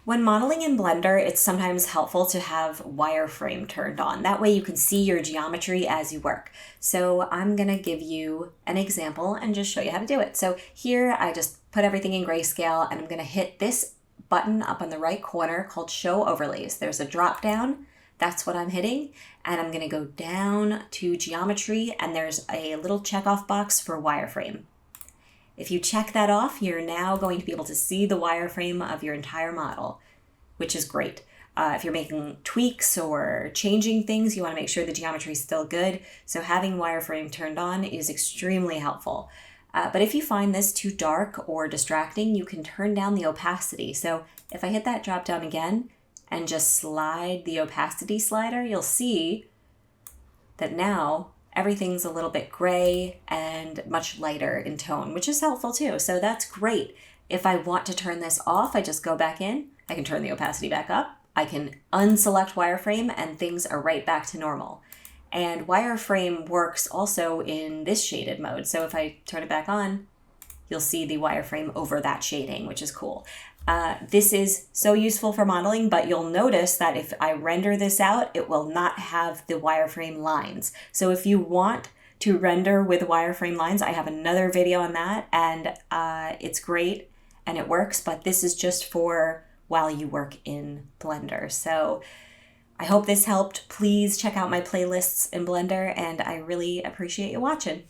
When modeling in Blender, it's sometimes helpful to have wireframe turned on. That way you can see your geometry as you work. So I'm gonna give you an example and just show you how to do it. So here I just put everything in grayscale and I'm gonna hit this button up on the right corner called Show Overlays. There's a drop down, that's what I'm hitting. And I'm gonna go down to Geometry and there's a little checkoff box for wireframe. If you check that off, you're now going to be able to see the wireframe of your entire model, which is great. If you're making tweaks or changing things, you want to make sure the geometry is still good. So having wireframe turned on is extremely helpful. But if you find this too dark or distracting, you can turn down the opacity. So if I hit that drop down again and just slide the opacity slider, you'll see that now everything's a little bit gray and much lighter in tone, which is helpful too. So that's great. If I want to turn this off, I just go back in. I can turn the opacity back up. I can unselect wireframe and things are right back to normal. And wireframe works also in this shaded mode. So if I turn it back on, you'll see the wireframe over that shading, which is cool. This is so useful for modeling, but you'll notice that if I render this out, it will not have the wireframe lines. So if you want to render with wireframe lines, I have another video on that, and it's great and it works, but this is just for while you work in Blender. So I hope this helped. Please check out my playlists in Blender, and I really appreciate you watching.